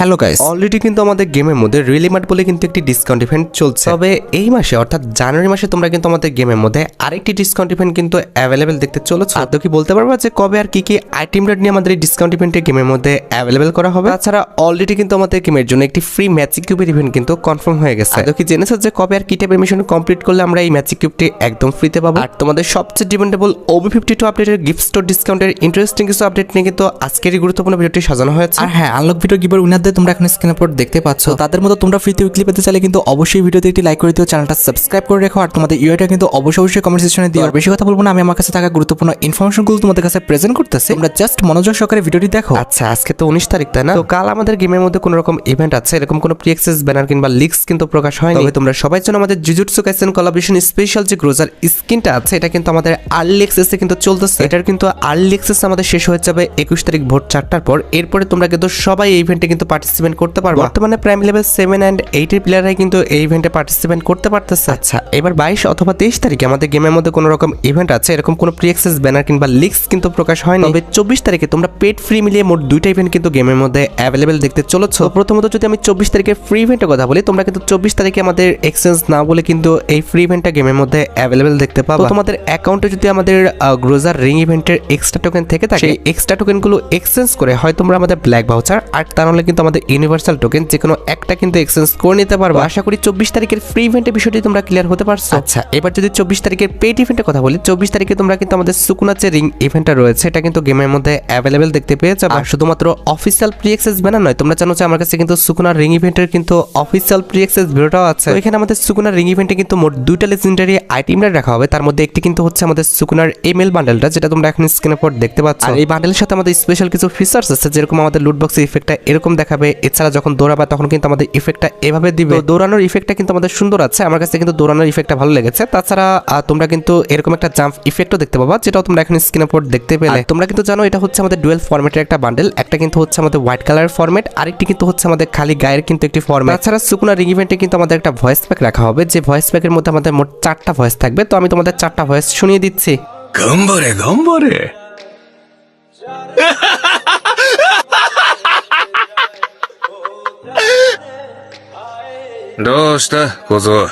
Hello guys, already কিন্তু আমাদের গেমের মধ্যে রিলিমার্ট বলে কিন্তু একটি ডিসকাউন্ট ইভেন্ট চলছে। তবে এই মাসে অর্থাৎ জানুয়ারি মাসে তোমরা কিন্তু আমাদের গেমের মধ্যে আরেকটি ডিসকাউন্ট ইভেন্ট কিন্তু অ্যাভেলেবেল দেখতে চলেছো। তো কি বলতে পারবা যে কবে আর কি কি আইটেম রেট নিয়ে আমাদের এই ডিসকাউন্ট ইভেন্টে গেমের মধ্যে অ্যাভেলেবেল করা হবে? তাছাড়া অলরেডি কিন্তু আমাদের গেমের জন্য একটি ফ্রি ম্যাজিক কিউবের ইভেন্ট কিন্তু কনফার্ম হয়ে গেছে। তো কি জেনেছো যে কবে আর কি টাইপের মিশন কমপ্লিট করলে আমরা এই ম্যাজিক কিউবটি একদম ফ্রিতে পাবো? আর তোমাদের সবচেয়ে ডিমান্ডেবল OB52 আপডেটের গিফট স্টোর ডিসকাউন্টের ইন্টারেস্টিং কিছু আপডেট নিয়ে কিন্তু আজকের এই গুরুত্বপূর্ণ ভিডিওটি সাজানো হয়েছে। আর হ্যাঁ, আনলক ভিডিও গিভার উইনারদের তোমরা এখন স্ক্রিনের উপর দেখতে পাচ্ছ। তাদের মতো তোমরা ফ্রিতে উইকলি পেতে চাইলে কিন্তু অবশ্যই ভিডিওতে একটি লাইক করে দিও, চ্যানেলটা সাবস্ক্রাইব করে রেখো, আর তোমাদের ইউআইটা কিন্তু অবশ্যই কমেন্ট সেকশনে দিও। আর বেশি কথা বলবো না, আমি আমার কাছে থাকা গুরুত্বপূর্ণ ইনফরমেশনগুলো তোমাদের কাছে প্রেজেন্ট করতেছি, তোমরা জাস্ট মনোযোগ সহকারে ভিডিওটি দেখো। আচ্ছা, আজকে তো 19 তারিখ, তাই না? তো কাল আমাদের গেমের মধ্যে কোনো রকম ইভেন্ট আছে, এরকম কোনো প্রি অ্যাক্সেস ব্যানার কিংবা লিক্স কিন্তু প্রকাশ হয়নি। তবে তোমরা সবাই জানো আমাদের জুজুৎসু কাইসেন কোলাবোরেশন স্পেশাল যে গ্রোজার স্কিনটা আছে, এটা কিন্তু আমাদের আর্লি অ্যাক্সেসে কিন্তু চলতেছে। এটার কিন্তু আর্লি অ্যাক্সেস আমাদের শেষ হয়ে যাবে 21 তারিখ ভোর 4টার পর। এরপরে তোমরা কিন্তু সবাই এই ইভেন্টে কিন্তু পার্টিসিপেট করতে পারবে। বর্তমানে প্রাইম লেভেল 7 এন্ড 8 এর প্লেয়াররাই কিন্তু এই ইভেন্টে পার্টিসিপেট করতে পারতেছে। আচ্ছা, এবার 22 অথবা 23 তারিখে আমাদের গেমের মধ্যে কোনো রকম ইভেন্ট আছে, এরকম কোনো প্রি অ্যাক্সেস ব্যানার কিংবা লিক্স কিন্তু প্রকাশ হয়নি। তবে 24 তারিখে তোমরা পেড ফ্রি মিলিয়ে মোট 2টা ইভেন্ট কিন্তু গেমের মধ্যে অ্যাভেলেবেল দেখতে চলেছো। প্রথমত যদি আমি 24 তারিখে ফ্রি ইভেন্টের কথা বলি, তোমরা কিন্তু 24 তারিখে আমাদের এক্সচেঞ্জ না বলে কিন্তু এই ফ্রি ইভেন্টটা গেমের মধ্যে অ্যাভেলেবেল দেখতে পাবো। তোমাদের অ্যাকাউন্টে যদি আমাদের গ্রোজার রিং ইভেন্টের এক্সট্রা টোকেন থেকে থাকে, সেই এক্সট্রা টোকেনগুলো এক্সচেঞ্জ করে হয় তোমরা আমাদের ব্ল্যাক ভাউচার, আর তা নাহলে কিন্তু আমাদের ইউনিভার্সাল টোকেন যে কোনো একটা কিন্তু এক্সচেঞ্জ করে নিতে পারবো। আশা করি 24 তারিখের ফ্রি ইভেন্টের বিষয়টি তোমরা ক্লিয়ার হতে পারছো। আচ্ছা, এবার যদি 24 তারিখের পেড ইভেন্টের কথা বলি, 24 তারিখে তোমরা কিন্তু আমাদের সুকুনা যে রিং ইভেন্টটা রয়েছে, এটা কিন্তু গেমের মধ্যে অ্যাভেলেবেল দেখতে পেয়ে যাবে। আর শুধুমাত্র অফিসিয়াল প্রি অ্যাক্সেস ব্যানার নয়, তোমরা জানো যে আমার কাছে কিন্তু সুকুনা রিং ইভেন্টের কিন্তু অফিসিয়াল প্রি অ্যাক্সেস ভিডিওটাও আছে। তো এখানে আমাদের সুকুনা রিং ইভেন্টে কিন্তু মোট 2টা লেজেন্ডারি আইটেম রাখা হবে। তার মধ্যে একটি কিন্তু হচ্ছে আমাদের সুকুনার এমএল বান্ডেলটা, যেটা তোমরা এখন স্ক্রিনের উপর দেখতে পাচ্ছ। আর এই বান্ডেলের সাথে আমাদের স্পেশাল কিছু ফিচার্স আছে, যেরকম আমাদের লুট বক্সের ইফেক্টটা এরকম দেখাবে। এছাড়া যখন দৌড়াবে তখন কিন্তু আমাদের ইফেক্টটা এভাবে দিবে। দৌড়ানোর ইফেক্টটা কিন্তু আমাদের সুন্দর আছে, আমার কাছে কিন্তু দৌড়ানোর ইফেক্টটা ভালো লেগেছে। তাছাড়া তোমরা কিন্তু এরকম একটা জাম্প ইফেক্টও দেখতে পাবা, যেটাও তোমরা এখন স্ক্রিনের উপর দেখতে পেলে। তোমরা কিন্তু জানো এটা হচ্ছে আমাদের ডুয়েল ফরম্যাটের একটা বান্ডেল। একটা কিন্তু হচ্ছে আমাদের হোয়াইট কালারের ফরম্যাট, আরেকটি কিন্তু হচ্ছে আমাদের খালি গায়ের কিন্তু একটি ফরম্যাট। তাছাড়া সুকুনা রিং ইভেন্টে কিন্তু আমাদের একটা ভয়েস প্যাক রাখা হবে, যে ভয়েস প্যাকের মধ্যে আমাদের মোট 4টা ভয়েস থাকবে। তো আমি তোমাদের 4টা ভয়েস শুনিয়ে দিচ্ছি। গাম্বারে গাম্বারেどうした小僧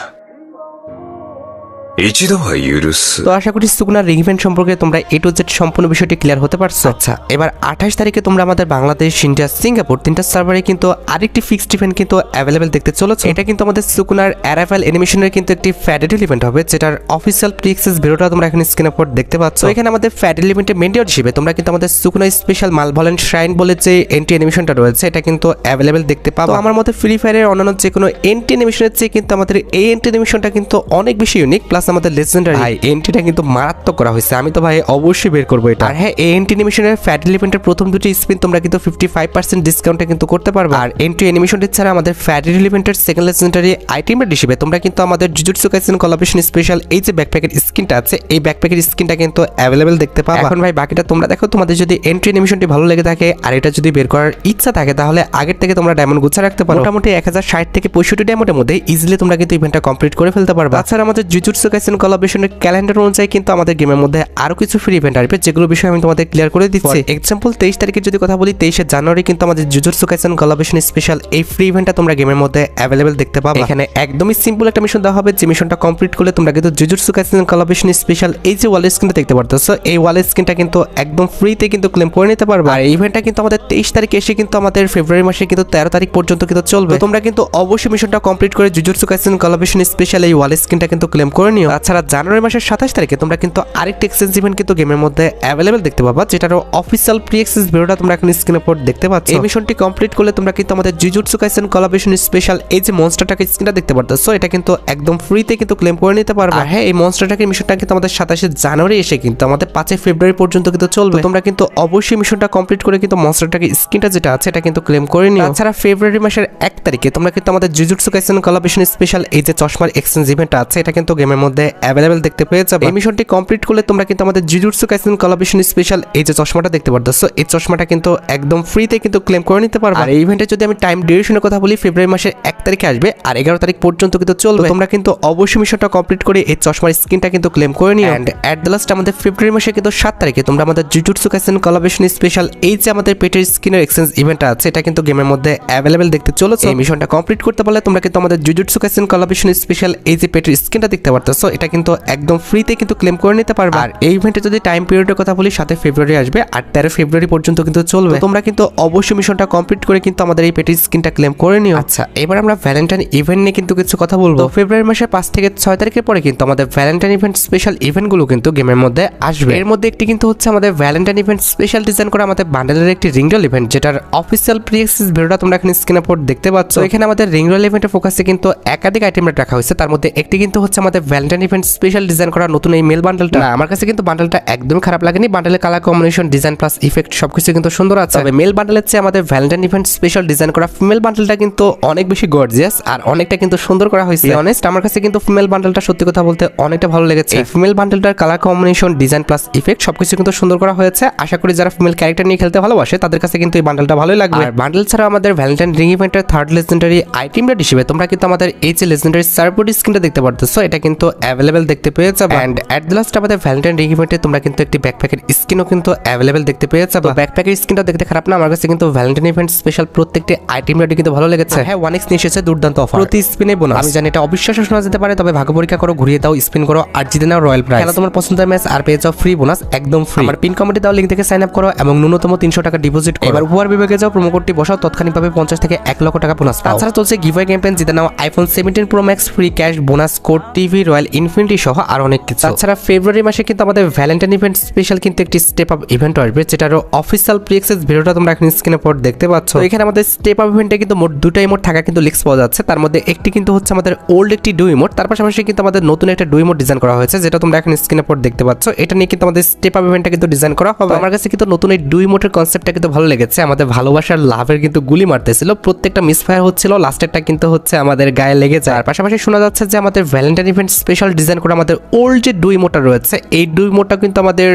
一度は許す তো আশা করি সুকুনার রিং ইভেন্ট সম্পর্কে তোমরা A to Z সম্পূর্ণ বিষয়টি ক্লিয়ার হতে পারছো। আচ্ছা, এবার 28 তারিখে তোমরা আমাদের বাংলাদেশ, ইন্ডিয়া, সিঙ্গাপুর 3টা সার্ভারে কিন্তু আরেকটি ফিক্সড ইভেন্ট কিন্তু অ্যাভেলেবেল দেখতে চলেছে। এটা কিন্তু আমাদের সুকুনার অ্যারাইভাল অ্যানিমেশনের কিন্তু একটি ফ্যাডেল ইভেন্ট হবে, যেটার অফিসিয়াল প্রি অ্যাক্সেস ভিডিওটা তোমরা এখন স্ক্রিনের উপর দেখতে পাচ্ছ। এখানে আমাদের ফ্যাডেল ইভেন্টের মেন ডিওর হিসেবে তোমরা কিন্তু আমাদের সুকুনা স্পেশাল মালভলেন শ্রাইন বলে যে এন্টি অ্যানিমেশনটা রয়েছে, এটা কিন্তু অ্যাভেলেবেল দেখতে পাবো। আমার মতে ফ্রি ফায়ারের অন্যান্য যে কোনো এন্টি অ্যানিমেশনের চেয়ে কিন্তু আমাদের এই এন্টি অ্যানিমেশনটা কিন্তু অনেক বেশি ইউনিক, প্লাস আমাদের লেজেন্ডারি। এন্ট্রিটা কিন্তু মারাত্মক করা হয়েছে, আমি তো ভাই অবশ্যই বের করবো এটা। আর হ্যাঁ, এই এন্ট্রি অ্যানিমেশনের ফ্যাডেল ইভেন্টের প্রথম দুটি স্পিন তোমরা কিন্তু 55% ডিসকাউন্টে কিন্তু করতে পারবে। আর এন্ট্রি অ্যানিমেশনটি ছাড়া আমাদের ফ্যাডেল ইভেন্টের সেকেন্ড লেজেন্ডারি আইটেম হিসেবে তোমরা কিন্তু আমাদের জুজুৎসু কাইসেন কোলাবোরেশন স্পেশাল এই যে ব্যাকপ্যাকের স্কিনটা আছে, এই ব্যাকপ্যাকের স্কিনটা কিন্তু অ্যাভেলেবেল দেখতে পাবে। এখন ভাই বাকিটা তোমরা দেখো, তোমাদের যদি এন্ট্রি অ্যানিমেশনটি ভালো লেগে থাকে আর এটা যদি বের করার ইচ্ছা থাকে, তাহলে আগের থেকে তোমরা ডায়মন্ড গুছা রাখতে পারো। মোটামুটি 1060 থেকে 65 ডায়মন্ডের মধ্যে ইজিলি তোমরা কিন্তু ইভেন্টটা কমপ্লিট করে ফেলতে পারবে। তাছাড়া আমাদের জুজুৎসু কাইসেন কোলাবোরেশনের ক্যালেন্ডার অনুযায়ী কিন্তু আমাদের গেমের মধ্যে আরো কিছু ফ্রি ইভেন্ট আসবে, যেগুলো বিষয়ে আমি তোমাদের ক্লিয়ার করে দিচ্ছি। এক্সাম্পল 23 তারিখের যদি কথা বলি, 23শে জানুয়ারি কিন্তু আমাদের জুজুৎসু কাইসেন কোলাবোরেশন স্পেশাল এই ফ্রি ইভেন্টটা তোমরা গেমের মধ্যে অ্যাভেলেবেল দেখতে পাবে। এখানে একদমই সিম্পল একটা মিশন দেওয়া হবে, যে মিশনটা কমপ্লিট করলে তোমরা কিন্তু জুজুৎসু কাইসেন কোলাবোরেশন স্পেশাল এই যে ওয়ালেট স্ক্রিনটা দেখতে পারতেছো, এই ওয়ালেট স্ক্রিনটা কিন্তু একদম ফ্রিতে কিন্তু ক্লেম করে নিতে পারবে। আর এই ইভেন্টটা কিন্তু আমাদের 23 তারিখে এসে কিন্তু আমাদের ফেব্রুয়ারি মাসে কিন্তু 13 তারিখ পর্যন্ত কিন্তু চলবে। তোমরা কিন্তু অবশ্যই মিশনটা কমপ্লিট করে জুজুৎসু কাইসেন কোলাবোরেশন স্পেশাল এই ওয়ালেট স্ক্রিনটা কিন্তু ক্লেম করে নিও। তাছাড়া জানুয়ারি মাসের 27 তারিখে তোমরা কিন্তু আরেকটি এক্সচেঞ্জ ইভেন্ট কিন্তু গেমের মধ্যে অ্যাভেলেবেল দেখতে পাবা, যেটারও অফিসিয়াল প্রি অ্যাক্সেস ভিডিওটা তোমরা এখন স্ক্রিনের উপর দেখতে পাচ্ছ। এই মিশনটি কমপ্লিট করলে তোমরা কিন্তু আমাদের জুজুৎসু কাইসেন কোলাবোরেশন স্পেশাল এই যে মনস্টারটাকে স্ক্রিনটা দেখতে পারতেছো, এটা কিন্তু একদম ফ্রিতে কিন্তু ক্লেম করে নিতে পারবে। হ্যাঁ, এই মনস্টারটাকে মিশনটা কিন্তু আমাদের 27শে জানুয়ারি এসে কিন্তু আমাদের 5 ফেব্রুয়ারি পর্যন্ত কিন্তু চলবে। তোমরা কিন্তু অবশ্যই মিশনটা কমপ্লিট করে কিন্তু মনস্টারটাকে স্ক্রিনটা যেটা আছে এটা কিন্তু ক্লেম করে নিও। তাছাড়া ফেব্রুয়ারি মাসের 1 তারিখে তোমরা কিন্তু আমাদের জুজুৎসু কাইসেন কোলাবোরেশন স্পেশাল এই যে চশমার এক্সচেঞ্জ ইভেন্টটা আছে, এটা কিন্তু গেমের মধ্যে মধ্যে অ্যাভেলেবেল দেখতে পেয়ে যাবে। এই মিশনটি কমপ্লিট করলে তোমরা কিন্তু আমাদের জুজুৎসু কাইসেন কোলাবরেশন স্পেশাল এই যে চশমাটা দেখতে পারতেছো, এই চশমাটা কিন্তু একদম ফ্রিতে কিন্তু ক্লেম করে নিতে পারবে। আর এই ইভেন্টে যদি আমি টাইম ডিউরেশনের কথা বলি, ফেব্রুয়ারি মাসের 1 তারিখে আসবে আর 11 তারিখ পর্যন্ত কিন্তু চলবে। তোমরা কিন্তু অবশ্যই মিশনটা কমপ্লিট করে এই চশমার স্কিনটা কিন্তু ক্লেম করে নিও। এন্ড এট দ্য লাস্ট আমাদের ফেব্রুয়ারি মাসে কিন্তু 7 তারিখে তোমরা আমাদের জুজুৎসু কাইসেন কোলাবরেশন স্পেশাল এই যে আমাদের পেটের স্কিনের এক্সচেঞ্জ ইভেন্টটা আছে, এটা কিন্তু গেমের মধ্যে অ্যাভেলেবেল দেখতে চলেছে। এই মিশনটা কমপ্লিট করতে পারলে তোমরা কিন্তু আমাদের জুজুৎসু কাইসেন কোলাবরেশন স্পেশাল এই যে পেটের স্কিনটা দেখতে পারতেছো, এটা কিন্তু একদম ফ্রিতে কিন্তু ক্লেম করে নিতে পারবে। আর এই ইভেন্টে যদি টাইম পিরিয়ডের কথা বলি 7 ফেব্রুয়ারি আসবে আর 13 ফেব্রুয়ারি পর্যন্ত কিন্তু চলবে। তো তোমরা কিন্তু অবশ্যই মিশনটা কমপ্লিট করে কিন্তু আমাদের এই পেটের স্কিনটা ক্লেম করে নিও। আচ্ছা, এবার আমরা ভ্যালেন্টাইন ইভেন্ট নিয়ে কিন্তু কিছু কথা বলবো। তো ফেব্রুয়ারি মাসের 5 থেকে 6 তারিখের পরে কিন্তু আমাদের ভ্যালেন্টাইন ইভেন্ট স্পেশাল ইভেন্টগুলো কিন্তু গেমের মধ্যে আসবে। এর মধ্যে একটি কিন্তু হচ্ছে আমাদের ভ্যালেন্টাইন ইভেন্ট স্পেশাল ডিজাইন করা আমাদের বান্ডেলের একটি রিংরোল ইভেন্ট, যেটার অফিসিয়াল প্রি অ্যাক্সেস ভিডিওটা তোমরা এখানে স্ক্রিনের উপর দেখতে পাচ্ছ। এখানে আমাদের রিংরোল ইভেন্টের ফোকাসে কিন্তু একাধিক আইটেম রাখা হয়েছে, তার মধ্যে একটি কিন্তু হচ্ছে আমাদের ভ্যালেন্টাইন ইভেন্ট স্পেশাল ডিজাইন করা নতুন এই মেল বান্ডেলটা। আমার কাছে কিন্তু বান্ডেলটা একদম খারাপ লাগেনি, বান্ডেলের colour combination, design plus effect সবকিছু কিন্তু সুন্দর আছে। তবে মেল বান্ডেলের চেয়ে আমাদের ভ্যালেন্টাইন ইভেন্ট স্পেশাল ডিজাইন করা ফিমেল বান্ডেলটা কিন্তু অনেক বেশি গর্জিয়াস আর অনেকটা কিন্তু সুন্দর করা হয়েছে। অনেস্ট আমার কাছে কিন্তু ফিমেল বান্ডেলটা সত্যি কথা বলতে অনেকটা ভালো লেগেছে। এই ফিমেল বান্ডেলটার colour combination, design plus effect সবকিছু কিন্তু সুন্দর করা হয়েছে। আশা করি যারা ফিমেল ক্যারেক্টার নিয়ে খেলতে ভালোবাসে তাদের কাছে কিন্তু এই বান্ডেলটা ভালোই লাগবে। আর বান্ডেল ছাড়া আমাদের ভ্যালেন্টাইন রিং ইভেন্টের থার্ড লেজেন্ডারি আইটেম রেট হিসেবে তোমরা কিন্তু আমাদের এই যে লেজেন্ডারি সার্ভোড স্কিনটা দেখতে পারতেছো, এটা কিন্তু অ্যাভেলেবেল দেখতে পেয়ে যাবে। এন্ড এট দ্য লাস্ট আমাদের ভ্যালেন্টাইন রিং ইভেন্টে তোমরা কিন্তু একটি ব্যাকপ্যাকের স্কিনও কিন্তু অ্যাভেলেবেল দেখতে পেয়ে যাবে। ব্যাকপ্যাকের স্কিনটা দেখতে খারাপ না, আমার কাছে কিন্তু ভ্যালেন্টাইন ইভেন্ট স্পেশাল প্রত্যেকটি আইটেম রেট কিন্তু ভালো লেগেছে। হ্যাঁ, 1x নিয়ে এসেছে দুর্দান্ত অফার, প্রতি স্পিনে বোনাস। আমি জানি এটা অবিশ্বাস্য শোনা যেতে পারে, তবে ভাগ্য পরীক্ষা করো, ঘুরিয়ে দাও, স্পিন করো আর জিতে নাও রয়্যাল প্রাইজ। খেলা তোমার পছন্দের ম্যাচ আর পেয়ে যাও ফ্রি বোনাস একদম ফ্রি। আমার পিন কমেন্টে দাও লিংক থেকে সাইন আপ করো এবং ন্যূনতম 300 টাকা ডিপোজিট করো। এবার উপহার বিভাগে যাও, প্রোমো কোডটি বসাও, তৎক্ষণিকভাবে 50 থেকে 1 লক্ষ টাকা বোনাস পাও। তাছাড়া চলছে গিভওয়ে ক্যাম্পেইন, জিতে নাও iPhone 17 pro max free cash bonus code, TV, royal infinity সহ আর অনেক কিছু। তাছাড়া ফেব্রুয়ারি মাসে কিন্তু আমাদের ভ্যালেন্টাইন ইভেন্ট স্পেশাল কিন্তু একটি স্টেপ আপ ইভেন্ট আসবে, যেটার অফিসিয়াল প্রি অ্যাক্সেস ভিডিওটা তোমরা এখন স্ক্রিনে পর দেখতে পাচ্ছ। তো এখানে আমাদের স্টেপ আপ ইভেন্টে কিন্তু মোট 2টা ইমোট থাকা কিন্তু লিস্ট পাওয়া যাচ্ছে। তার মধ্যে একটি কিন্তু হচ্ছে আমাদের ওল্ড একটি ডু ইমোট, তার পাশাপাশি কিন্তু আমাদের নতুন একটা ডু ইমোট ডিজাইন করা হয়েছে, যেটা তোমরা এখন স্ক্রিনে পর দেখতে পাচ্ছ। এটা নিয়ে কিন্তু আমাদের স্টেপ আপ ইভেন্টটা কিন্তু ডিজাইন করা হবে। আমার কাছে কিন্তু নতুন এই ডু ইমোটের কনসেপ্টটা কিন্তু ভালো লেগেছে। আমাদের ভালোবাসার লাভের কিন্তু গুলি মারতেছিল, প্রত্যেকটা মিসফায়ার হচ্ছিল, লাস্টেরটা কিন্তু হচ্ছে আমাদের গায়ে লেগে যায়। আর পাশাপাশি শোনা যাচ্ছে যে আমাদের ভ্যালেন্টাইন ইভেন্ট স্পেশাল ডিজাইন করা আমাদের ওল্ড যে ডু ইমোটটা রয়েছে, এই ডু ইমোটটা কিন্তু আমাদের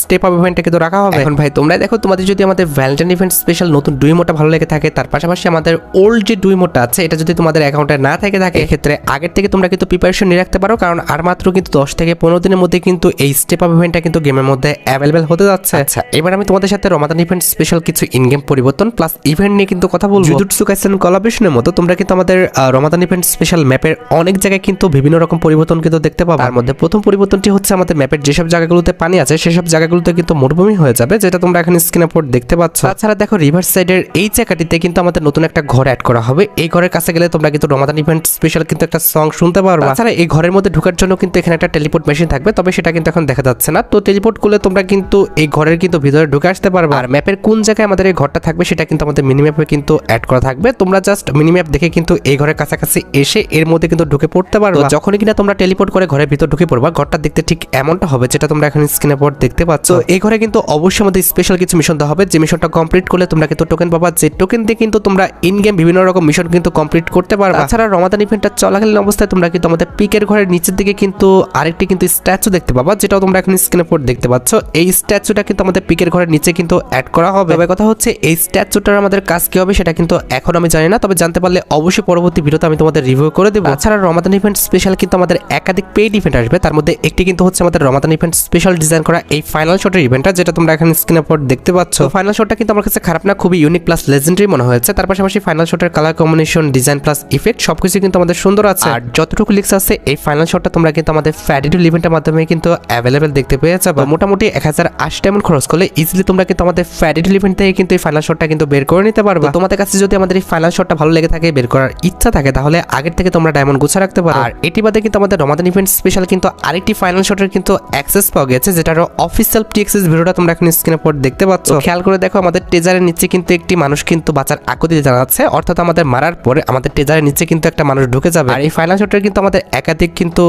স্টেপ আপ ইভেন্টে কিন্তু রাখা হবে। এখন ভাই তোমরা দেখো, তোমাদের যদি আমাদের ভ্যালেন্টাইন ইভেন্ট স্পেশাল নতুন ডু ইমোটটা ভালো লেগে থাকে, তার পাশাপাশি আমাদের ওল্ড যে ডু ইমোটটা আছে এটা যদি তোমাদের অ্যাকাউন্টে না থাকে এক্ষেত্রে আগের থেকে তোমরা কিন্তু প্রিপারেশন নিয়ে রাখতে পারো, কারণ আর মাত্র কিন্তু 10 থেকে 15 দিনের মধ্যে কিন্তু এই স্টেপ আপ ইভেন্টটা কিন্তু গেমের মধ্যে অ্যাভেলেবেল হতে যাচ্ছে। আচ্ছা, এবার আমি তোমাদের সাথে রমাদান ইভেন্ট স্পেশাল কিছু ইন গেম পরিবর্তন প্লাস ইভেন্ট নিয়ে কিন্তু কথা বলবো। জুজুৎসু কাইসেন কোলাবরেশনের মতো তোমরা কিন্তু আমাদের রমাদান ইভেন্ট স্পেশাল ম্যাপের অনেক জায়গায় কিন্তু বিভিন্ন রকম পরিবর্তন কিন্তু দেখতে পাবো। তার মধ্যে প্রথম পরিবর্তনটি হচ্ছে আমাদের ম্যাপের যেসব জায়গাগুলোতে পানি আছে সেসব জায়গাগুলোতে কিন্তু মরুভূমি হয়ে যাবে, যেটা তোমরা এখন স্ক্রিনে পর দেখতে পাচ্ছ। তাছাড়া দেখো, রিভার সাইডের এই জায়গাটিতে কিন্তু আমাদের নতুন একটা ঘর অ্যাড করা হবে। এই ঘরের কাছে গেলে তোমরা কিন্তু রমাদান ইভেন্ট স্পেশাল কিন্তু একটা সং শুনতে পারবে। তাছাড়া এই ঘরের মধ্যে ঢোকার জন্য কিন্তু এখানে একটা টেলিপোর্ট মেশিন থাকবে, তবে সেটা কিন্তু এখন দেখা যাচ্ছে না। তো টেলিপোর্ট করলে তোমরা কিন্তু এই ঘরের কিন্তু ভিতরে ঢুকে আসতে পারবে। আর ম্যাপের কোন জায়গায় আমাদের এই ঘরটা থাকবে সেটা কিন্তু আমাদের মিনিম্যাপে কিন্তু অ্যাড করা থাকবে। তোমরা জাস্ট মিনিম্যাপ দেখে কিন্তু এই ঘরের কাছাকাছি এসে এর মধ্যে কিন্তু ঢুকে পড়তে পারবে। যখনই কিনা তোমরা টেলিপোর্ট করে ঘরের ভিতর ঢুকে পড়বা, ঘরটা দেখতে ঠিক এমনটা হবে যেটা তোমরা এখন স্ক্রিনে পর দেখতে পাচ্ছ। এই ঘরে কিন্তু অবশ্যই আমাদের স্পেশাল কিছু মিশন দেওয়া হবে, যে মিশনটা কমপ্লিট করলে তোমরা কিন্তু টোকেন পাবা, যে টোকেন দিয়ে কিন্তু তোমরা ইন গেম বিভিন্ন রকম মিশন কিন্তু কমপ্লিট করতে পারবে। তাছাড়া রমাদান ইভেন্টটা চলাকালীন অবস্থায় তোমরা কিন্তু আমাদের পিকের ঘরের নিচের দিকে কিন্তু আরেকটি কিন্তু স্ট্যাচু দেখতে পাবা, যেটাও তোমরা এখন স্ক্রিনে পর দেখতে পাচ্ছ। এই স্ট্যাচুটা কিন্তু আমাদের পিকের ঘরের নিচে কিন্তু অ্যাড করা হবে। তবে কথা হচ্ছে এই স্ট্যাচুটার আমাদের কাজ কি হবে সেটা কিন্তু এখন আমি জানি না, তবে জানতে পারলে অবশ্যই পরবর্তী ভিডিওতে আমি তোমাদের রিভিউ করে দেবো। তাছাড়া রমাদান ইভেন্ট স্পেশাল কিন্তু আমাদের একাধিক পেইড ইভেন্ট আসবে, তার মধ্যে একটি কিন্তু হচ্ছে আমাদের রমাদান ইভেন্ট স্পেশাল ডিজাইন করা এই ফাইনাল শটের ইভেন্টটা, যেটা তোমরা এখন স্ক্রিনে পর দেখতে পাচ্ছ। ফাইনাল শটটা কিন্তু আমার কাছে খারাপ না, খুবই ইউনিক প্লাস লেজেন্ডারি মনে হয়েছে। তার পাশাপাশি ফাইনাল শটের colour combination, design plus effect সবকিছু কিন্তু আমাদের সুন্দর আছে। আর যতটুকু লিক্স আছে এই ফাইনাল শটটা তোমরা কিন্তু আমাদের ফ্যাডিটুল ইভেন্টের মাধ্যমে কিন্তু অ্যাভেলেবেল দেখতে পেয়ে যাবে। মোটামুটি 1080 ডায়মন্ড খরচ করলে ইজিলি তোমরা কিন্তু আমাদের ফ্যাডিটুল ইভেন্ট থেকে কিন্তু এই ফাইনাল শটটা কিন্তু বের করে নিতে পারবে। তোমাদের কাছে যদি আমাদের এই ফাইনাল শটটা ভালো লেগে থাকে, বের করার ইচ্ছা থাকে, তাহলে আগের থেকে তোমরা ডায়মন্ড গুছা রাখতে পারো। আর এটি বাদে কিন্তু আমাদের রমাদান ইভেন্ট স্পেশাল কিন্তু আরেকটি ফাইনাল শটের কিন্তু অ্যাক্সেস পাওয়া গেছে, যেটার অফিসিয়াল প্রি অ্যাক্সেস ভিডিওটা তোমরা এখন স্ক্রিনে পর দেখতে পাচ্ছ। খেয়াল করে দেখো, আমাদের টেজারের নিচে কিন্তু একটি মানুষ কিন্তু বাঁচার আকুতি জানাচ্ছে, অর্থাৎ আমাদের মারার পরে আমাদের টেজারের নিচে কিন্তু একটা মানুষ ঢুকে যাবে। আর এই ফাইনাল শটের কিন্তু আমাদের একাধিক কিন্তু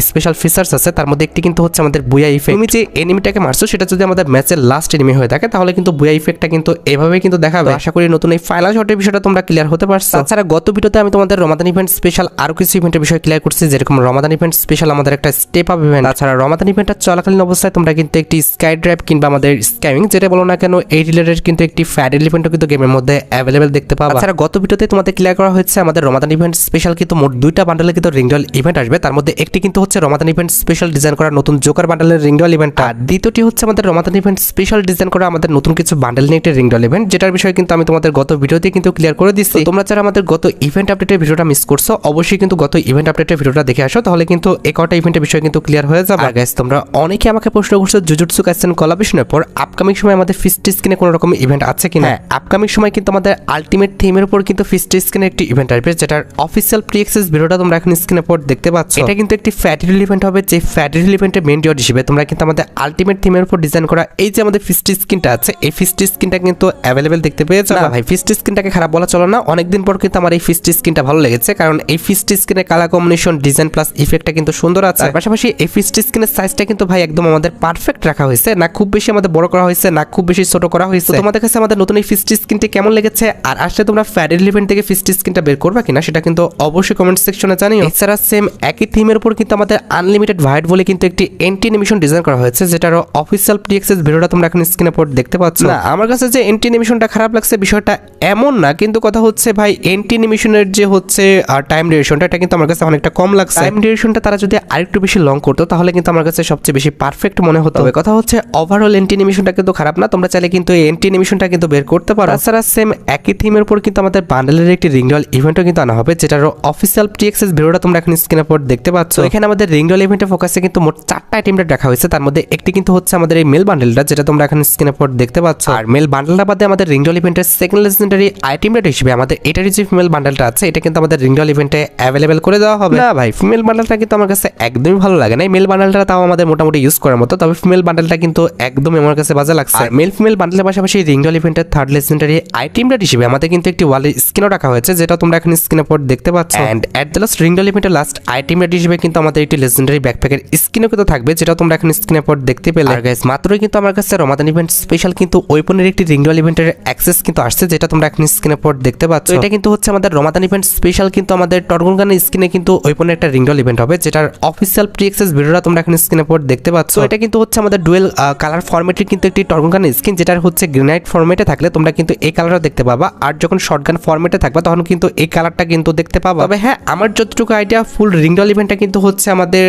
স্পেশাল ফিচার্স আছে, তার মধ্যে একটি কিন্তু হচ্ছে আমাদের বুয়া ইফেক্ট। তুমি যে এনিমিটাকে মারছো সেটা যদি আমাদের ম্যাচের লাস্ট এনিমি হয়ে থাকে, তাহলে কিন্তু বুয়া ইফেক্টটা কিন্তু এভাবে কিন্তু দেখাবে। আশা করি নতুন এই ফাইনাল শটের বিষয়টা তোমরা ক্লিয়ার হতে পারছো। তাছাড়া গত ভিডিওতে আমি তোমাদের রমাদান ইভেন্ট স্পেশাল আরো কিছু ইভেন্টের বিষয় ক্লিয়ার করছি, যেরকম রমাদান ইভেন্ট স্পেশাল আমাদের একটা স্টেপ আপ ইভেন্ট। তাছাড়া রমাদান ইভেন্টটা চলাকালীন অবস্থায় তোমরা কিন্তু একটি স্কাই ড্রাইভ কিংবা আমাদের স্ক্যামিং যেটা বলো না কেন এই রিলেটেড কিন্তু একটি ফ্যাডেল ইভেন্টও কিন্তু গেমের মধ্যে অ্যাভেলেবেল দেখতে পাবা। তাছাড়া গত ভিডিওতে তোমাদের ক্লিয়ার করা হয়েছে আমাদের রমাদান ইভেন্ট স্পেশাল কিন্তু মোট 2টা বান্ডেলে কিন্তু রিংডল ইভেন্ট আসবে। তার মধ্যে একটি কিন্তু হচ্ছে রমাদান ইভেন্ট স্পেশাল ডিজাইন করা নতুন জোকার বান্ডেলের রিংডল ইভেন্ট, আর দ্বিতীয়টি হচ্ছে আমাদের রমাদান ইভেন্ট স্পেশাল ডিজাইন করা আমাদের নতুন কিছু বান্ডেল নিয়ে একটি রিংডল ইভেন্ট, যেটার বিষয়ে কিন্তু আমি তোমাদের গত ভিডিওতে কিন্তু ক্লিয়ার করে দিচ্ছি। তোমরা যারা আমাদের গত ইভেন্ট আপডেটের ভিডিওটা মিস করছো অবশ্যই কিন্তু গত ইভেন্ট আপডেটের ভিডিওটা দেখে আসো, তাহলে কিন্তু এই কটা ইভেন্টের বিষয়ে কিন্তু ক্লিয়ার হয়ে যাবে। আর গাইস তোমরা অনেকে আমাকে প্রশ্ন করছো জুজুৎসু কাইসেন কোলাবরেশনের পর আপকামিং সময় আমাদের ফিস্ট স্ক্রিনে কোনো রকম ইভেন্ট আছে কিনা। আপকামিং সময় কিন্তু আমাদের আলটিমেট থিমের উপর কিন্তু ফিস্ট স্ক্রিনে একটি ইভেন্ট আসবে, যেটার অফিসিয়াল প্রি অ্যাক্সেস ভিডিওটা তোমরা এখন স্ক্রিনে পর দেখতে পাচ্ছ। এটা কিন্তু একটি ফ্যাডেল ইভেন্ট হবে, যে ফ্যাডেল ইভেন্টের মেইন ডিওর হিসেবে তোমরা কিন্তু আমাদের আলটিমেট থিমের উপর ডিজাইন করা এই যে আমাদের ফিস্ট স্ক্রিনটা আছে এই ফিস্ট স্ক্রিনটা কিন্তু অ্যাভেলেবেল দেখতে পেয়ে যাবে। না ভাই ফিস্ট স্ক্রিনটাকে খারাপ বলা চলো না, অনেকদিন পর কিন্তু আমার এই ফিস্ট স্ক্রিনটা ভালো লেগেছে, কারণ এই ফিস্ট স্ক্রিনের কালার কম্বিনেশন ডিজাইন প্লাস ইফেক্টটা কিন্তু সুন্দর আছে। পাশাপাশি এই ফিস্ট স্ক্রিনের সাইজটা কিন্তু ভাই একদম আমাদের পারফেক্ট রাখা হয়েছে, না খুব বেশি আমাদের বড় করা হয়েছে না খুব বেশি ছোট করা হয়েছে। তোমাদের কাছে আমাদের নতুন এই ফিস্ট স্ক্রিনটি কেমন লেগেছে আর আসলে তোমরা ফ্যাডেল ইভেন্ট থেকে ফিস্ট স্ক্রিনটা বের করবে কিনা সেটা কিন্তু অবশ্যই কমেন্ট সেকশনে জানিও। এছাড়া সেম একই থিমের উপর কিন্তু আমাদের আনলিমিটেড ভাইট বলে কিন্তু একটি এন্টি অ্যানিমেশন ডিজাইন করা হয়েছে, যেটার অফিসিয়াল প্রি অ্যাক্সেস ভিডিওটা তোমরা এখন স্ক্রিনে পর দেখতে পাচ্ছ। না আমার কাছে যে এন্টি অ্যানিমেশনটা খারাপ লাগছে বিষয়টা এমন না, কিন্তু কথা হচ্ছে ভাই এন্টি অ্যানিমেশনের যে হচ্ছে টাইম ডিউরেশনটা এটা কিন্তু আমার কাছে অনেকটা কম লাগছে। টাইম ডিউরেশনটা তারা যদি আরেকটু বেশি লং করতো তাহলে কিন্তু আমার কাছে সবচেয়ে বেশি পারফেক্ট মনে হতো। তবে কথা হচ্ছে ওভারঅল এন্টি অ্যানিমেশনটা কিন্তু খারাপ না, তোমরা চাইলে কিন্তু এই এন্টি অ্যানিমেশনটা কিন্তু বের করতে পারো। তাছাড়া সেম একই থিমের উপর কিন্তু আমাদের বান্ডেলের একটি রিংডল ইভেন্টও কিন্তু আনা হবে, যেটার অফিসিয়াল প্রি অ্যাক্সেস ভিডিওটা তোমরা এখন স্ক্রিনে পর দেখতে পাচ্ছ। এখানে আমাদের রিংডল ইভেন্টের ফোকাসে কিন্তু মোট 4টা আইটেম রাখা হয়েছে, তার মধ্যে একটি কিন্তু হচ্ছে আমাদের এই মেল বান্ডেলটা যেটা তোমরা এখন স্ক্রিনে পর দেখতে পাচ্ছ। আর মেল বান্ডেলটা বাদে আমাদের রিংডল ইভেন্টের সেকেন্ড লেজেন্ডারি আইটেম রেট হিসেবে আমাদের এটারই যে ফিমেল বান্ডেলটা আছে এটা কিন্তু আমাদের রিংডল ইভেন্টে অ্যাভেলেবেল করে দেওয়া হবে। না ভাই ফিমেল বান্ডেলটা কিন্তু আমার কাছে একদমই ভালো লাগে না, এই মেল বান্ডেলটা তাও আমাদের মোটামুটি ইউজ করার মতো, তবে ফিমেল বান্ডেলটা কিন্তু একদম আমার কাছে বাজে লাগছে। আর মেল ফিমেল বান্ডেলের পাশাপাশি রিংডল ইভেন্টের থার্ড লেজেন্ডারি আইটেম রেট হিসেবে আমাদের কিন্তু একটি ওয়ালের স্ক্রিনও রাখা হয়েছে, যেটা তোমরা এখন স্ক্রিনে পর দেখতে পাচ্ছ। এন্ড এট দ্য লাস্ট রিংডল ইভেন্টের লাস্ট আইটেম রেট হিসেবে কিন্তু আমাদের একটি লেজেন্ডারি ব্যাকপ্যাকের স্ক্রিনও কিন্তু থাকবে, যেটা তোমরা এখন স্ক্রিনে পর দেখতে পেলে। আর গাইস মাত্রই কিন্তু আমার কাছে রমাদান ইভেন্ট স্পেশাল কিন্তু ওয়েপনের একটি রিংডল ইভেন্টের অ্যাক্সেস কিন্তু আসছে, যেটা তোমরা এখন স্ক্রিনে পর দেখতে পাচ্ছ। এটা কিন্তু হচ্ছে আমাদের রমাদান ইভেন্ট স্পেশাল কিন্তু আমাদের টর্গনগানের স্ক্রিনে কিন্তু ওয়েপনের একটা রিংডল ইভেন্ট হবে, যেটার অফিসিয়াল প্রি অ্যাক্সেস ভিডিওটা তোমরা এখন স্ক্রিনে পর দেখতে পাচ্ছ। এটা কিন্তু হচ্ছে আমাদের ডুয়েল কালার ফরম্যাটের কিন্তু একটি টর্গনগানের স্কিন, যেটা হচ্ছে গ্রেনাইট ফরম্যাটে থাকলে তোমরা কিন্তু এই কালারটা দেখতে পাবা, আর যখন শর্টগান ফরম্যাটে থাকবে তখন কিন্তু এই কালারটা কিন্তু দেখতে পাবা। তবে হ্যাঁ আমার যতটুকু আইডিয়া ফুল রিংডল ইভেন্টটা কিন্তু হচ্ছে আমাদের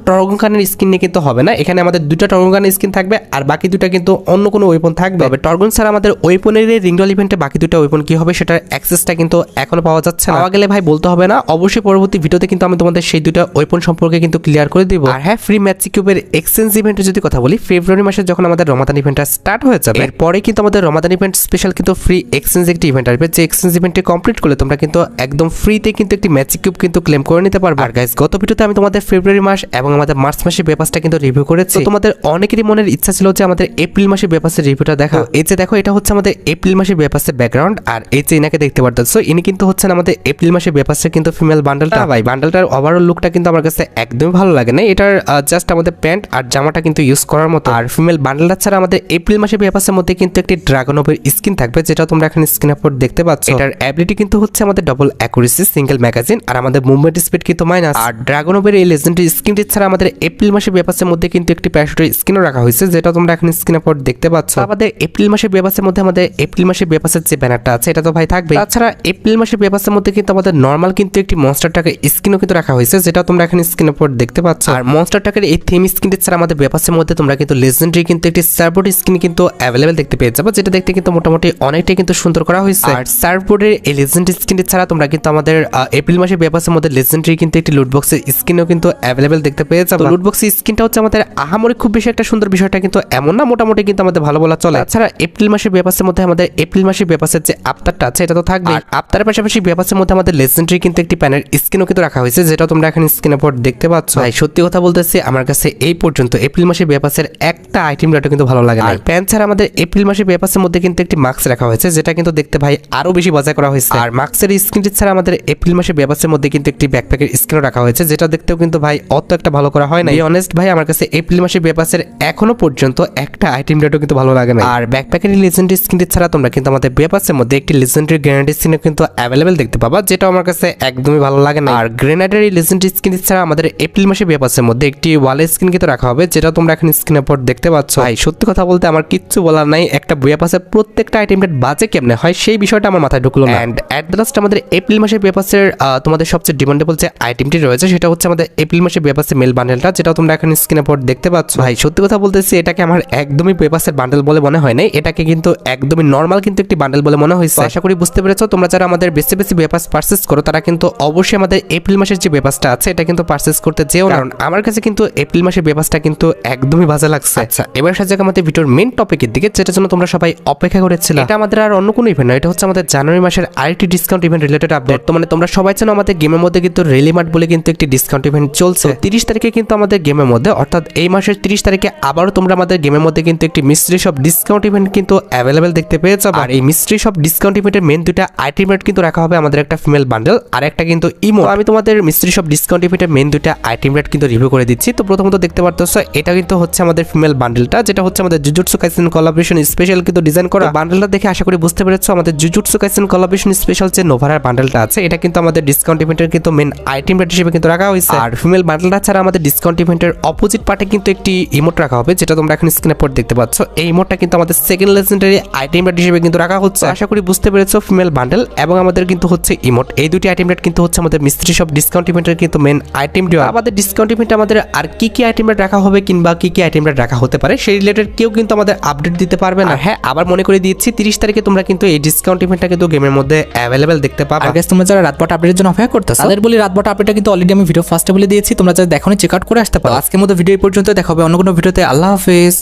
টর্গনগানের স্কিন নিয়ে কিন্তু হবে না, এখানে আমাদের 2টা টর্গনগানের স্কিন থাকবে আর বাকি 2টা কিন্তু অন্য কোনো ওয়েপন থাকবে। তবে টর্গন ছাড়া আমাদের ওয়েপনের এই রিংডল ইভেন্টে বাকি 2টা ওয়েপন কি হবে সেটার অ্যাক্সেসটা কিন্তু এখনো পাওয়া যাচ্ছে না, পাওয়া গেলে ভাই বলতে হবে না, অবশ্যই পরবর্তী ভিডিওতে কিন্তু আমি তোমাদের সেই 2টা ওয়েপন সম্পর্কে কিন্তু ক্লিয়ার করে দিব। আর হ্যাঁ ফ্রি ম্যাচ কিউবের এক্সচেঞ্জ ইভেন্টের যদি কথা বলি, ফেব্রুয়ারি মাসে যখন আমাদের রমাদান ইভেন্টটা স্টার্ট হয়ে যাবে এরপরে কিন্তু আমাদের রমাদান ইভেন্ট স্পেশাল কিন্তু ফ্রি এক্সচেঞ্জ একটি ইভেন্ট আসবে, যে এক্সচেঞ্জ ইভেন্টটি কমপ্লিট করলে তোমরা কিন্তু একদম ফ্রিতে কিন্তু একটি ম্যাচ কিউব কিন্তু ক্লেম করে নিতে পারবে। আর গাইস গত ভিডিওতে আমি তোমাদের ফেব্রুয়ারি মাস এবং আমাদের মার্চ মাসের পেপারসটা কিন্তু রিভিউ করেছি, তোমাদের অনেকেরই মনের ইচ্ছা ছিল যে আমাদের এপ্রিল মাসের পেপারসের রিভিউটা দেখা। এই যে দেখো এটা হচ্ছে আমাদের এপ্রিল মাসের পেপারসের ব্যাকগ্রাউন্ড, আর এই যে ইনাকে দেখতে পারতেছো ইনি কিন্তু হচ্ছেন আমাদের এপ্রিল মাসের পেপারসের কিন্তু ফিমেল বান্ডেলটা। ভাই বান্ডেলটার ওভারঅল লুকটা কিন্তু আমার কাছে একদমই ভালো লাগে না, এটার জাস্ট আমাদের প্যান্ট আর জামাটা কিন্তু ইউজ করার মতো। আর ফিমেল বান্ডেলটা ছাড়া আমাদের এপ্রিল মাসের পেপারসের মধ্যে কিন্তু একটি ড্রাগনবের স্কিন থাকবে, যেটা তোমরা এখন স্ক্রিনে পর দেখতে পাচ্ছ। এটার অ্যাবিলিটি কিন্তু হচ্ছে আমাদের ডাবল অ্যাকুরেসি, সিঙ্গেল ম্যাগাজিন, আর আমাদের মুভমেন্ট স্পিড কিন্তু মাইনাস। আর ড্রাগনবের এই লেজেন্ডারি স্কিনটি ছাড়া আমাদের এপ্রিল মাসের পেপারসের মধ্যে কিন্তু একটি প্যারাশুটের স্কিনও রাখা হয়েছে, যেটা তোমরা এখন স্ক্রিনে পর দেখতে পাচ্ছ। আমাদের এপ্রিল মাসের পেপারসের মধ্যে আমাদের এপ্রিল মাসের পেপারসের যে ব্যানারটা আছে এটা তো ভাই থাকবে। তাছাড়া এপ্রিল মাসের পেপারসের মধ্যে কিন্তু আমাদের নর্মাল কিন্তু একটি মনস্টার টাকের স্কিনও কিন্তু রাখা হয়েছে, যেটা তোমরা এখন স্ক্রিনে পর দেখতে পাচ্ছ। আর মনস্টার টাকের এই থিম স্কিনটি ছাড়া আমাদের পেপারসের মধ্যে তোমরা কিন্তু লেজেন্ডারি কিন্তু একটি সার্ভবোর্ড স্কিন কিন্তু অ্যাভেলেবেল দেখতে পেয়ে যাবে, যেটা দেখতে কিন্তু মোটামুটি অনেকটাই কিন্তু সুন্দর করা হয়েছে। আর সার্ভবোর্ডের এই লেজেন্ডারি স্কিনটি ছাড়া তোমরা কিন্তু আমাদের এপ্রিল মাসের পেপারসের মধ্যে লেজেন্ডারি কিন্তু একটি লুট বক্সের স্কিনও কিন্তু অ্যাভেলেবেল দেখতে পেয়ে যাবে। লুট বক্সের স্কিনটা হচ্ছে আমাদের আহামরি খুব বেশি একটা সুন্দর বিষয়টা কিন্তু এমন না, মোটামুটি কিন্তু আমাদের ভালো বলা চলে। তাছাড়া এপ্রিল মাসের পেপারসের মধ্যে আমাদের এপ্রিল মাসের পেপারসের যে আফতারটা আছে এটা তো থাকবে, আর আফতারের পাশাপাশি পেপারসের মধ্যে আমাদের লেজেন্ডারি কিন্তু একটি প্যানের স্কিনও কিন্তু রাখা হয়েছে, যেটা তোমরা এখন স্ক্রিনে পর দেখতে পাচ্ছ। ভাই সত্যি কথা বলতেছি আমার কাছে এই পর্যন্ত এপ্রিল মাসের পেপারসের একটা আইটেম ডাটা কিন্তু ভালো লাগে না। আর প্যান ছাড়া আমাদের এপ্রিল মাসের পেপারসের মধ্যে কিন্তু একটি মাস্ক রাখা হয়েছে, যেটা কিন্তু দেখতে ভাই আরো বেশি বাজার করা হয়েছে। আর মাস্কের স্ক্রিনটি ছাড়া আমাদের এপ্রিল মাসের পেপারসের মধ্যে কিন্তু একটি ব্যাকপ্যাকের স্ক্রিনও রাখা হয়েছে, যেটা দেখতেও কিন্তু ভাই অত একটা ভালো করা হয় না। অনেস্ট ভাই আমার কাছে এপ্রিল মাসের পেপারসের এখনো পর্যন্ত একটা আইটেম ডাটা কিন্তু ভালো লাগে না। আর ব্যাকপ্যাকের লেজেন্ডারি স্ক্রিনটি ছাড়া তোমরা কিন্তু আমাদের পেপারসের মধ্যে একটি লেজেন্ডারি গ্রেনেড স্কিনও কিন্তু অ্যাভেলেবেল দেখতে পাবা, যেটা আমার কাছে একদমই ভালো লাগে না। আর গ্রেনেডের এই লেজেন্ডারি স্কিন তাছাড়া আমাদের এপ্রিল মাসে বিয়ে পাসের মধ্যে একটি ওয়াল স্ক্রিন কিন্তু রাখা হবে, যেটা তোমরা এখন স্ক্রিনের পর দেখতে পাচ্ছ। ভাই সত্যি কথা বলতে আমার কিচ্ছু বলার নাই, একটা বুয়া পাসের প্রত্যেকটা আইটেম রেট বাজে কেমনে হয় সেই বিষয়টা আমার মাথায় ঢুকলো না। এন্ড অ্যাট দ্য লাস্ট আমাদের এপ্রিল মাসে বিয়ে পাসের তোমাদের সবচেয়ে ডিমান্ডেবল যে আইটেমটি রয়েছে সেটা হচ্ছে আমাদের এপ্রিল মাসে বিয়ে পাসের মেল বান্ডেলটা, যেটা তোমরা এখন স্ক্রিনের পর দেখতে পাচ্ছ। ভাই সত্যি কথা বলতেছি এটাকে আমার একদমই বিয়ে পাসের বান্ডেল বলে মনে হয় নাই, এটাকে কিন্তু একদমই নর্মাল কিন্তু একটি বান্ডেল বলে মনে হয়েছে। আশা করি বুঝতে পেরেছো। তোমরা যারা আমাদের বেশি বেশি বিয়ে পাস পারচেস করো তারা কিন্তু অবশ্যই আমাদের এপ্রিল মাসের যে বিয়ে পাসটা আছে এটা কিন্তু পারচেস করতে যেও না, কারণ আমার কাছে কিন্তু এপ্রিল মাসের বিয়ে পাসটা কিন্তু একদমই বাজে লাগছে। আচ্ছা এবার সাথে আমাদের ভিডিওর মেইন টপিকের দিকে, যেটার জন্য তোমরা সবাই অপেক্ষা করেছিলে। এটা আমাদের আর অন্য কোনো ইভেন্ট নয়, এটা হচ্ছে আমাদের জানুয়ারি মাসের আরেকটি ডিসকাউন্ট ইভেন্ট রিলেটেড আপডেট। মানে তোমরা সবাই জানো আমাদের গেমের মধ্যে কিন্তু রেলিমার্ট বলে কিন্তু একটি ডিসকাউন্ট ইভেন্ট চলছে। 30 তারিখে কিন্তু আমাদের গেমের মধ্যে, অর্থাৎ এই মাসের 30 তারিখে আবারও তোমরা আমাদের গেমের মধ্যে কিন্তু একটি মিস্ট্রি শপ ডিসকাউন্ট ইভেন্ট কিন্তু অ্যাভেলেবেল দেখতে পেয়ে যাবে। আর এই মিস্ট্রি শপ ডিসকাউন্ট ইভেন্টের মেন দুইটা আইটেম রেট কিন্তু রাখা হবে আমাদের একটা ফিমেল বান্ডেল আর একটা কিন্তু ইমো। আমি তোমাদের মিস্ট্রি শপ ডিসকাউন্ট ইভেন্টের মেন দুইটা আইটেম রেট কিন্তু রিভিউ করে দিচ্ছি। তো প্রথমত দেখতে পারতেছো এটা কিন্তু হচ্ছে আমাদের ফিমেল বান্ডেলটা, যেটা হচ্ছে আমাদের জুজুৎসু কাইসেন কোলাবোরেশন স্পেশাল কিন্তু ডিজাইন করা। বান্ডেলটা দেখে আশা করি বুঝতে পেরেছো আমাদের জুজুৎসু কাইসেন কোলাবোরেশন স্পেশাল যে নোভারার বান্ডেলটা আছে এটা কিন্তু আমাদের ডিসকাউন্ট ইভেন্টের কিন্তু মেন আইটেম রেট হিসেবে কিন্তু রাখা হয়েছে। আর ফিমেল বান্ডেলটা ছাড়া আমাদের ডিসকাউন্ট ইভেন্টের অপোজিট পার্টে কিন্তু একটি ইমোট রাখা হবে, যেটা তোমরা এখন স্ক্রিনে পর দেখতে পাচ্ছ। এই ইমোটটা কিন্তু আমাদের সেকেন্ড লেজেন্ডারি আইটেম রেট হিসেবে কিন্তু রাখা হচ্ছে। আশা করি বুঝতে পেরেছো ফিমেল বান্ডেল এবং আমাদের কিন্তু হচ্ছে ইমোট, এই দুটি আইটেম রেট কিন্তু হচ্ছে আমাদের মিস্ট্রি শপ ডিসকাউন্ট ইভেন্টের কিন্তু মেন আইটেম ডিও। আমাদের ডিসকাউন্ট ইভেন্টে আমাদের আর কি কি আইটেম রেট রাখা হবে কিংবা কি কি আইটেম রেট রাখা হতে পারে সেই রিলেটেড কেউ কিন্তু আমাদের আপডেট দিতে পারবে না। হ্যাঁ আবার মনে করে দিচ্ছি 30 তারিখে তোমরা কিন্তু এই ডিসকাউন্ট ইভেন্টটা কিন্তু গেমের মধ্যে অ্যাভেলেবেল দেখতে পাবে। আর গাইস তোমরা যারা রাতবাট আপডেটের জন্য অপেক্ষা করতেছো তাদের বলি রাতবাট আপডেটটা কিন্তু অলরেডি আমি ভিডিও ফার্স্টে বলে দিয়েছি, তোমরা যারা দেখোনি চেক আউট করে আসতে পারো। আজকের মতো ভিডিও এই পর্যন্ত, দেখা হবে অন্য কোনো ভিডিওতে। আল্লাহ হাফেজ।